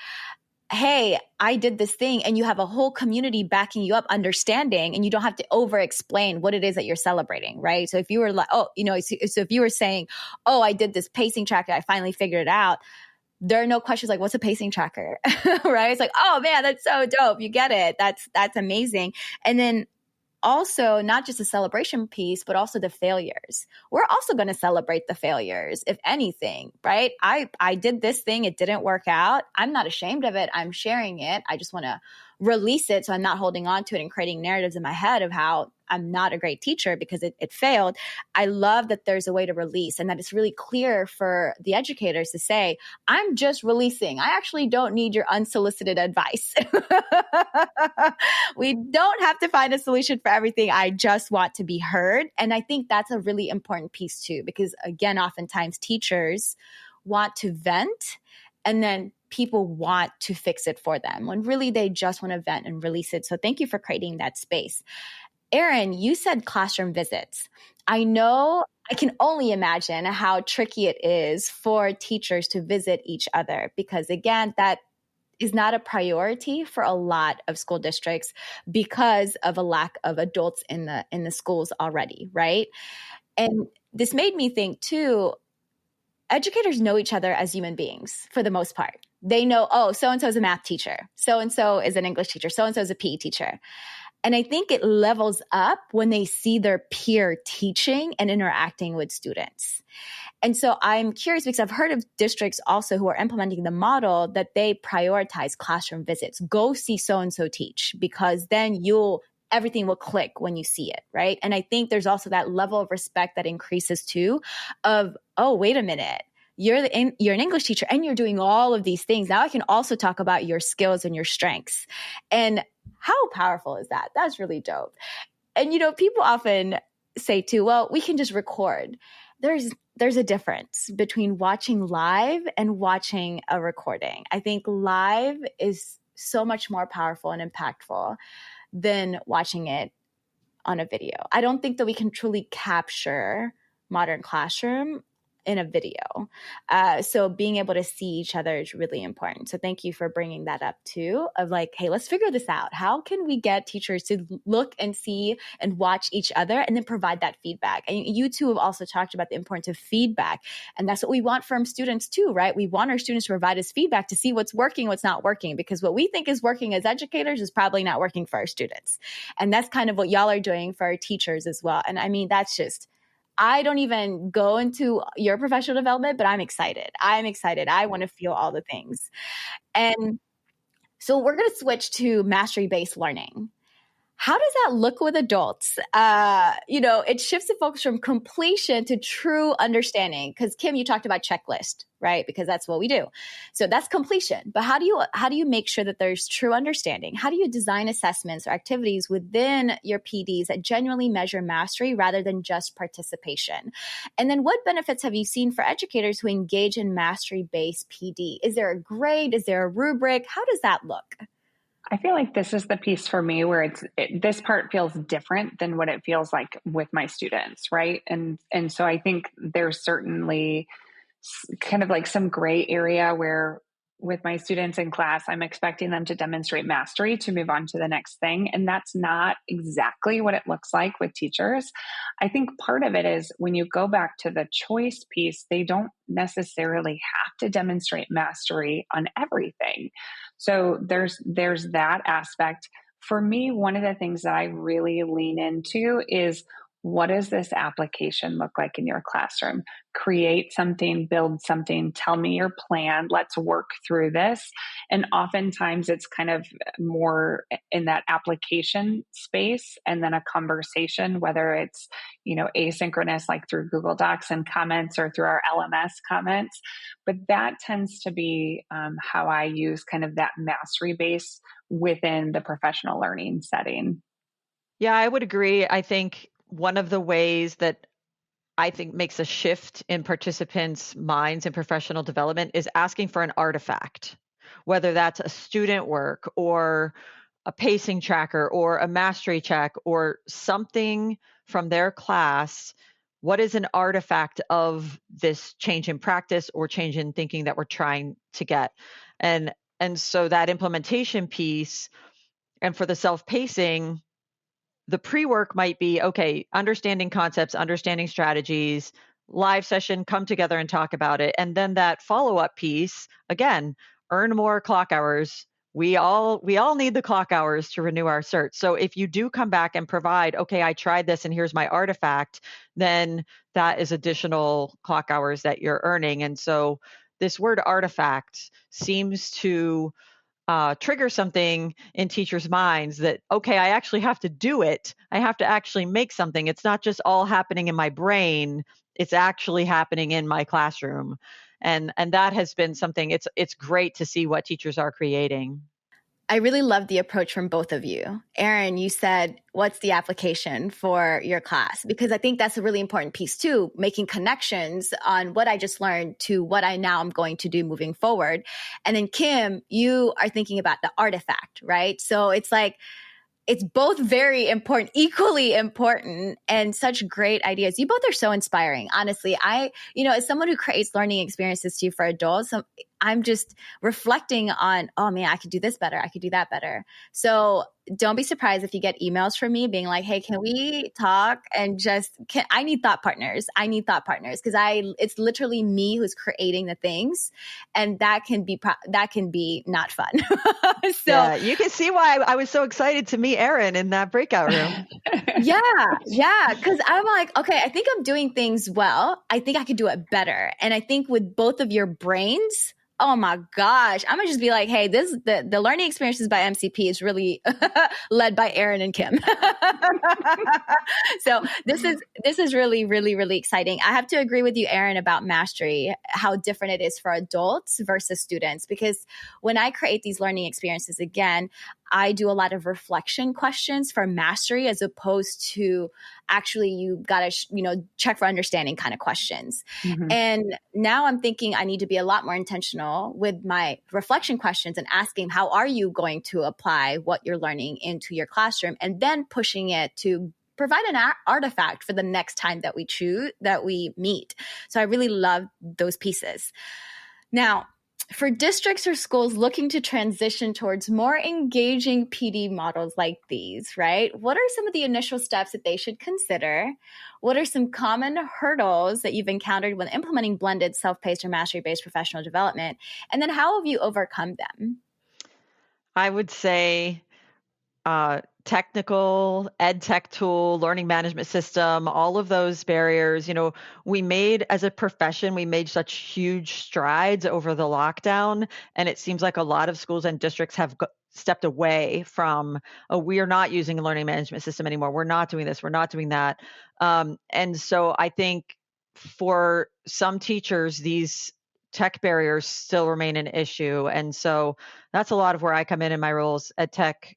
hey, I did this thing, and you have a whole community backing you up, understanding, and you don't have to over explain what it is that you're celebrating, right? So if you were like, so if you were saying, oh, I did this pacing tracker, I finally figured it out, there are no questions like, what's a pacing tracker, right? It's like, oh man, that's so dope. You get it. That's amazing. And then also not just a celebration piece, but also the failures. We're also going to celebrate the failures, if anything, right? I did this thing. It didn't work out. I'm not ashamed of it. I'm sharing it. I just want to release it so I'm not holding on to it and creating narratives in my head of how I'm not a great teacher because it failed. I love that there's a way to release and that it's really clear for the educators to say, I'm just releasing. I actually don't need your unsolicited advice. We don't have to find a solution for everything. I just want to be heard. And I think that's a really important piece too, because again, oftentimes teachers want to vent and then people want to fix it for them when really they just want to vent and release it. So thank you for creating that space. Erin, you said classroom visits. I know, I can only imagine how tricky it is for teachers to visit each other because, again, that is not a priority for a lot of school districts because of a lack of adults in the schools already, right? And this made me think too, educators know each other as human beings for the most part. They know, oh, so-and-so is a math teacher. So-and-so is an English teacher. So-and-so is a PE teacher. And I think it levels up when they see their peer teaching and interacting with students. And so I'm curious because I've heard of districts also who are implementing the model that they prioritize classroom visits. Go see so-and-so teach because then everything will click when you see it, right? And I think there's also that level of respect that increases too of, oh, wait a minute. You're an English teacher and you're doing all of these things. Now I can also talk about your skills and your strengths. And how powerful is that? That's really dope. And, people often say too, well, we can just record. There's a difference between watching live and watching a recording. I think live is so much more powerful and impactful than watching it on a video. I don't think that we can truly capture modern classroom in a video. So being able to see each other is really important. So thank you for bringing that up too, of like, hey, let's figure this out. How can we get teachers to look and see and watch each other and then provide that feedback? And you two have also talked about the importance of feedback. And that's what we want from students too, right? We want our students to provide us feedback to see what's working, what's not working, because what we think is working as educators is probably not working for our students. And that's kind of what y'all are doing for our teachers as well. And I mean, that's just, I don't even go into your professional development, but I'm excited. I want to feel all the things. And so we're going to switch to mastery-based learning. How does that look with adults? It shifts the focus from completion to true understanding. Because Kim, you talked about checklist, right? Because that's what we do. So that's completion. But how do you make sure that there's true understanding? How do you design assessments or activities within your PDs that genuinely measure mastery rather than just participation? And then what benefits have you seen for educators who engage in mastery-based PD? Is there a grade? Is there a rubric? How does that look? I feel like this is the piece for me where this part feels different than what it feels like with my students, right? And so I think there's certainly kind of like some gray area where with my students in class, I'm expecting them to demonstrate mastery to move on to the next thing. And that's not exactly what it looks like with teachers. I think part of it is when you go back to the choice piece, they don't necessarily have to demonstrate mastery on everything. So there's that aspect. For me, one of the things that I really lean into is, what does this application look like in your classroom? Create something, build something, tell me your plan, let's work through this. And oftentimes it's kind of more in that application space, and then a conversation, whether it's, asynchronous, like through Google Docs and comments, or through our LMS comments. But that tends to be how I use kind of that mastery base within the professional learning setting. Yeah, I would agree. I think one of the ways that I think makes a shift in participants' minds in professional development is asking for an artifact, whether that's a student work or a pacing tracker or a mastery check or something from their class. What is an artifact of this change in practice or change in thinking that we're trying to get? And so that implementation piece, and for the self-pacing, the pre-work might be, okay, understanding concepts, understanding strategies, live session, come together and talk about it. And then that follow-up piece, again, earn more clock hours. We all need the clock hours to renew our cert. So if you do come back and provide, okay, I tried this and here's my artifact, then that is additional clock hours that you're earning. And so this word artifact seems to trigger something in teachers' minds that, okay, I actually have to do it. I have to actually make something. It's not just all happening in my brain. It's actually happening in my classroom. And that has been something, it's great to see what teachers are creating. I really love the approach from both of you. Erin, you said, what's the application for your class? Because I think that's a really important piece too, making connections on what I just learned to what I now am going to do moving forward. And then Kim, you are thinking about the artifact, right? So it's like, it's both very important, equally important, and such great ideas. You both are so inspiring. Honestly, as someone who creates learning experiences too for adults, I'm just reflecting on, oh man, I could do this better. I could do that better. So don't be surprised if you get emails from me being like, hey, can we talk? And I need thought partners. Because it's literally me who's creating the things. And that can be not fun. So yeah, you can see why I was so excited to meet Erin in that breakout room. Yeah. Because I'm like, okay, I think I'm doing things well. I think I could do it better. And I think with both of your brains, oh my gosh, I'm gonna just be like, hey, the learning experiences by MCP is really led by Erin and Kim. So this is really, really, really exciting. I have to agree with you, Erin, about mastery, how different it is for adults versus students. Because when I create these learning experiences, again, I do a lot of reflection questions for mastery as opposed to actually you got to, check for understanding kind of questions. Mm-hmm. And now I'm thinking I need to be a lot more intentional with my reflection questions and asking, how are you going to apply what you're learning into your classroom? And then pushing it to provide an artifact for the next time that we meet. So I really love those pieces. Now, for districts or schools looking to transition towards more engaging PD models like these, right? What are some of the initial steps that they should consider? What are some common hurdles that you've encountered when implementing blended, self-paced, or mastery-based professional development? And then how have you overcome them? I would say technical, ed tech tool, learning management system, all of those barriers. As a profession, we made such huge strides over the lockdown. And it seems like a lot of schools and districts have stepped away from, we are not using a learning management system anymore. We're not doing this. We're not doing that. And so I think for some teachers, these tech barriers still remain an issue. And so that's a lot of where I come in my role as ed tech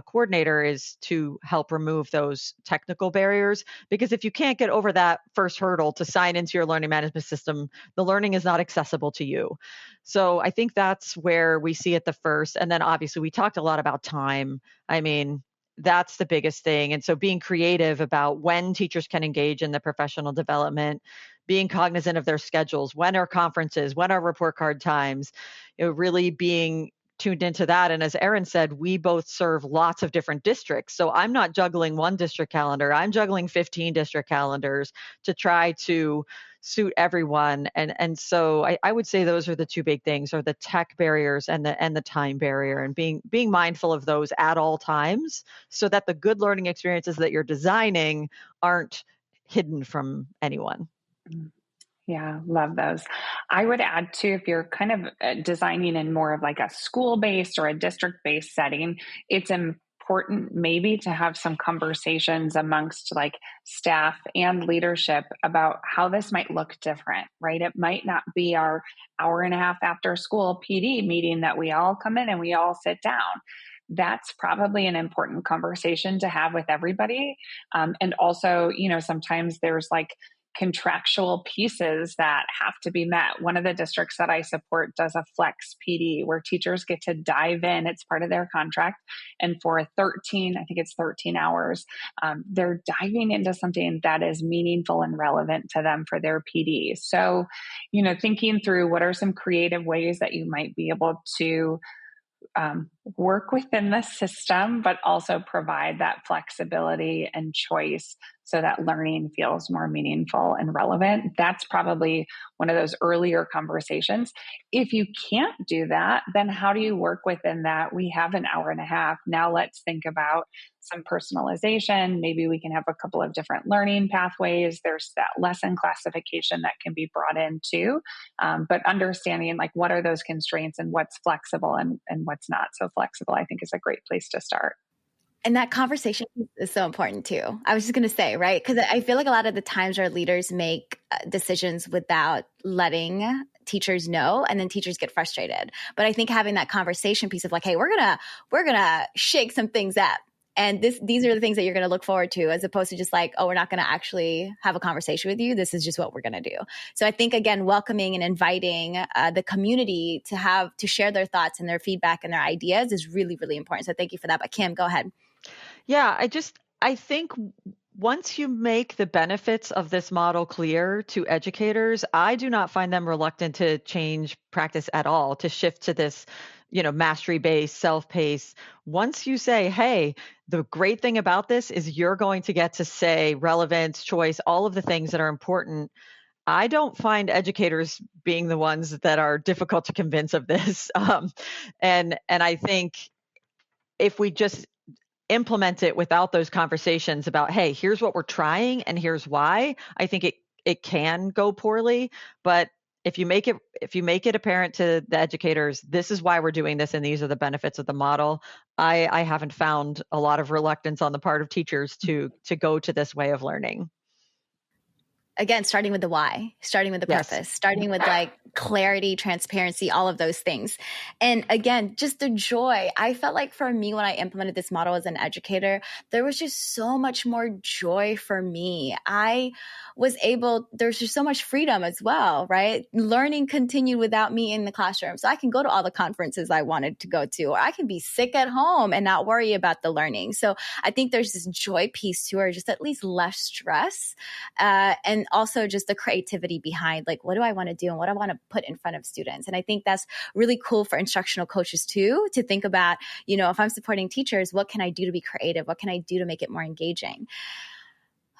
coordinator, is to help remove those technical barriers. Because if you can't get over that first hurdle to sign into your learning management system, the learning is not accessible to you. So I think that's where we see it the first. And then obviously we talked a lot about time. I mean, that's the biggest thing. And so being creative about when teachers can engage in the professional development, being cognizant of their schedules, when are conferences, when are report card times, really being tuned into that. And as Erin said, we both serve lots of different districts. So I'm not juggling one district calendar. I'm juggling 15 district calendars to try to suit everyone. And so I would say those are the two big things, are the tech barriers and the time barrier, and being mindful of those at all times so that the good learning experiences that you're designing aren't hidden from anyone. Yeah, love those. I would add too, if you're kind of designing in more of like a school-based or a district-based setting, it's important maybe to have some conversations amongst like staff and leadership about how this might look different, right? It might not be our hour and a half after school PD meeting that we all come in and we all sit down. That's probably an important conversation to have with everybody. And also, sometimes there's like contractual pieces that have to be met. One of the districts that I support does a flex PD where teachers get to dive in. It's part of their contract. And for 13 hours, they're diving into something that is meaningful and relevant to them for their PD. So, thinking through what are some creative ways that you might be able to work within the system, but also provide that flexibility and choice so that learning feels more meaningful and relevant. That's probably one of those earlier conversations. If you can't do that, then how do you work within that? We have an hour and a half. Now let's think about some personalization. Maybe we can have a couple of different learning pathways. There's that lesson classification that can be brought in too. But understanding like what are those constraints and what's flexible and what's not so flexible, I think is a great place to start. And that conversation is so important too. I was just going to say, right? Because I feel like a lot of the times our leaders make decisions without letting teachers know, and then teachers get frustrated. But I think having that conversation piece of like, hey, we're gonna shake some things up. And these are the things that you're going to look forward to, as opposed to just like, oh, we're not going to actually have a conversation with you. This is just what we're going to do. So I think, again, welcoming and inviting the community to share their thoughts and their feedback and their ideas is really, really important. So thank you for that. But Kim, go ahead. Yeah, I think once you make the benefits of this model clear to educators, I do not find them reluctant to change practice at all, to shift to this, mastery-based, self-paced. Once you say, hey, the great thing about this is you're going to get to say relevance, choice, all of the things that are important. I don't find educators being the ones that are difficult to convince of this. And I think if we just implement it without those conversations about, hey, here's what we're trying and here's why, I think it can go poorly. But if you make it apparent to the educators, this is why we're doing this and these are the benefits of the model, I haven't found a lot of reluctance on the part of teachers to go to this way of learning. again, starting with the why, starting with the purpose, starting with like clarity, transparency, all of those things. And again, just the joy. I felt like for me, when I implemented this model as an educator, there was just so much more joy for me. There's just so much freedom as well, right? Learning continued without me in the classroom. So I can go to all the conferences I wanted to go to, or I can be sick at home and not worry about the learning. So I think there's this joy piece to it, just at least less stress. And also just the creativity behind like, what do I want to do and what I want to put in front of students? And I think that's really cool for instructional coaches too, to think about, if I'm supporting teachers, what can I do to be creative? What can I do to make it more engaging?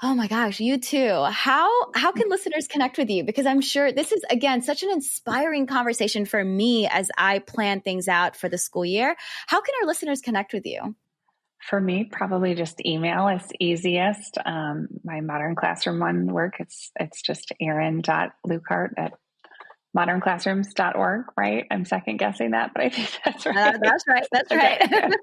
Oh my gosh, you too. How can listeners connect with you? Because I'm sure this is, again, such an inspiring conversation for me as I plan things out for the school year. How can our listeners connect with you? For me, probably just email is easiest. My Modern Classroom one work, it's just erin.luckhardt at modernclassrooms.org, right? I'm second guessing that, but I think that's right. That's right.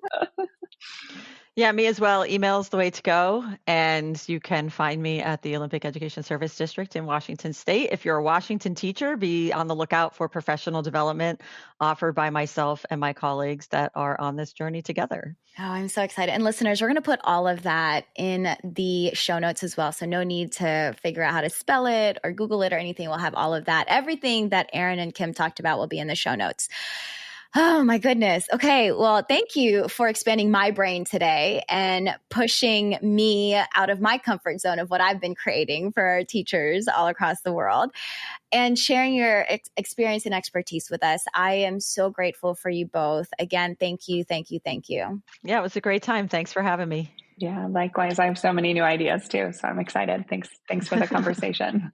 Yeah, me as well. Email's the way to go. And you can find me at the Olympic Education Service District in Washington State. If you're a Washington teacher, be on the lookout for professional development offered by myself and my colleagues that are on this journey together. Oh, I'm so excited. And listeners, we're going to put all of that in the show notes as well. So no need to figure out how to spell it or Google it or anything. We'll have all of that. Everything that Erin and Kim talked about will be in the show notes. Oh my goodness. Okay. Well, thank you for expanding my brain today and pushing me out of my comfort zone of what I've been creating for teachers all across the world and sharing your experience and expertise with us. I am so grateful for you both. Again, thank you, thank you, thank you. Yeah, it was a great time. Thanks for having me. Yeah, likewise. I have so many new ideas too, so I'm excited. Thanks for the conversation.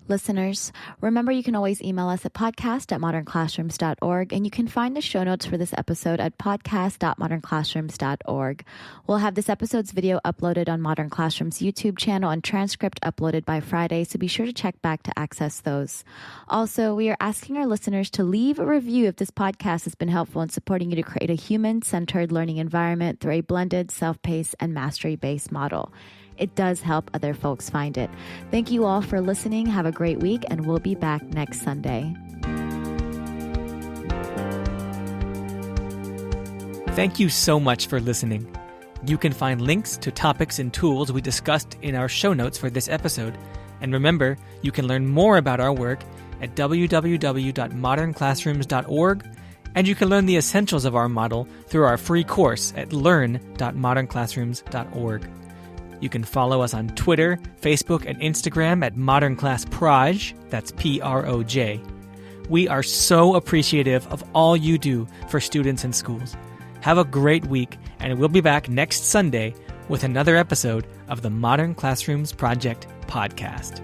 Listeners, remember you can always email us at podcast@modernclassrooms.org, and you can find the show notes for this episode at podcast.modernclassrooms.org. We'll have this episode's video uploaded on Modern Classroom's YouTube channel and transcript uploaded by Friday, so be sure to check back to access those. Also, we are asking our listeners to leave a review if this podcast has been helpful in supporting you to create a human-centered learning environment through a blended, self-paced, and mastery-based model. It does help other folks find it. Thank you all for listening. Have a great week, and we'll be back next Sunday. Thank you so much for listening. You can find links to topics and tools we discussed in our show notes for this episode. And remember, you can learn more about our work at www.modernclassrooms.org, and you can learn the essentials of our model through our free course at learn.modernclassrooms.org. You can follow us on Twitter, Facebook, and Instagram at Modern Class Proj. That's PROJ. We are so appreciative of all you do for students and schools. Have a great week, and we'll be back next Sunday with another episode of the Modern Classrooms Project podcast.